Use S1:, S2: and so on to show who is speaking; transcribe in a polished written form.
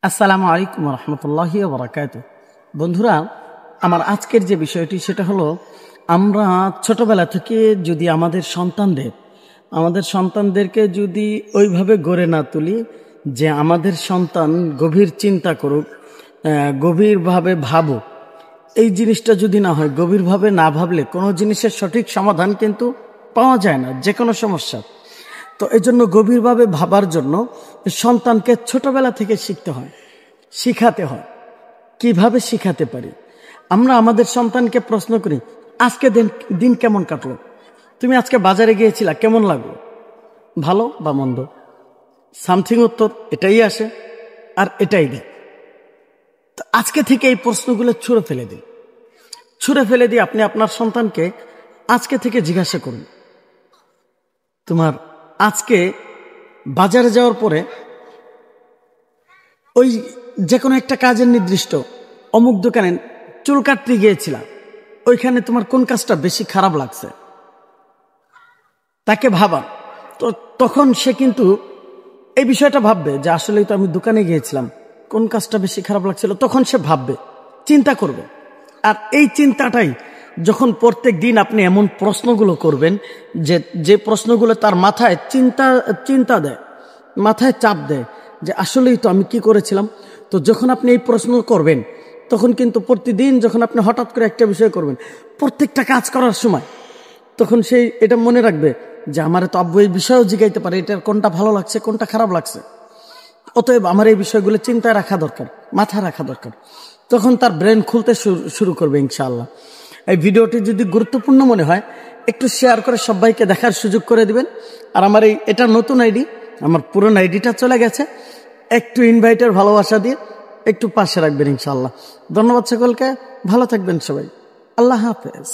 S1: আসসালামু আলাইকুম রহমতুল্লাহি ওয়া বারাকাতুহু। বন্ধুরা, আমার আজকের যে বিষয়টি সেটা হলো, আমরা ছোটবেলা থেকে যদি আমাদের সন্তানদেরকে যদি ওইভাবে গড়ে না তুলি যে আমাদের সন্তান গভীর চিন্তা করুক, গভীরভাবে ভাবুক, এই জিনিসটা যদি না হয়, গভীরভাবে না ভাবলে কোনো জিনিসের সঠিক সমাধান কিন্তু পাওয়া যায় না, যে কোনো সমস্যা। তো এই জন্য গভীরভাবে ভাবার জন্য সন্তানকে ছোটবেলা থেকে শিখাতে হয়। কিভাবে শিখাতে পারি? আমরা আমাদের সন্তানকে প্রশ্ন করি, আজকে দিন কেমন কাটলো? তুমি আজকে বাজারে গিয়েছিলা, কেমন লাগলো? ভালো বা মন্দ? সামথিং উত্তর এটাই আসে আর এটাই দেয়। তো আজকে থেকে এই প্রশ্নগুলো ছুঁড়ে ফেলে দিই আপনি আপনার সন্তানকে আজকে থেকে জিজ্ঞাসা করুন, তোমার আজকে বাজারে যাওয়ার পরে ওই যে কোনো একটা কাজের নির্দিষ্ট অমুক দোকানে চুল কাটতে গিয়েছিলাম, ওইখানে তোমার কোন কাজটা বেশি খারাপ লাগছে? তাকে ভাবা। তো তখন সে কিন্তু এই বিষয়টা ভাববে যে আসলেই তো আমি দোকানে গিয়েছিলাম, কোন কাজটা বেশি খারাপ লাগছিল, তখন সে ভাববে, চিন্তা করবে। আর এই চিন্তাটাই যখন প্রত্যেক দিন আপনি এমন প্রশ্নগুলো করবেন যে প্রশ্নগুলো তার মাথায় চিন্তা দেয়, মাথায় চাপ দেয় যে আসলেই তো আমি কি করেছিলাম। তো যখন আপনি এই প্রশ্ন করবেন, তখন কিন্তু প্রতিদিন যখন আপনি হঠাৎ করে একটা বিষয় করবেন, প্রত্যেকটা কাজ করার সময় তখন সেই এটা মনে রাখবে যে আমার তো আব্বু এই বিষয়েও জিগাইতে পারে, এটার কোনটা ভালো লাগছে কোনটা খারাপ লাগছে, অতএব আমার এই বিষয়গুলো চিন্তায় রাখা দরকার, মাথায় রাখা দরকার। তখন তার ব্রেন খুলতে শুরু করবে ইনশাআল্লাহ। এই ভিডিওটি যদি গুরুত্বপূর্ণ মনে হয়, একটু শেয়ার করে সবাইকে দেখার সুযোগ করে দিবেন। আর আমার এটা নতুন আইডি, আমার পুরনো আইডিটা চলে গেছে, একটু ইনভাইটের ভালোবাসা দিয়ে একটু পাশে রাখবেন ইনশাআল্লাহ। ধন্যবাদ সকলকে, ভালো থাকবেন সবাই, আল্লাহ হাফেজ।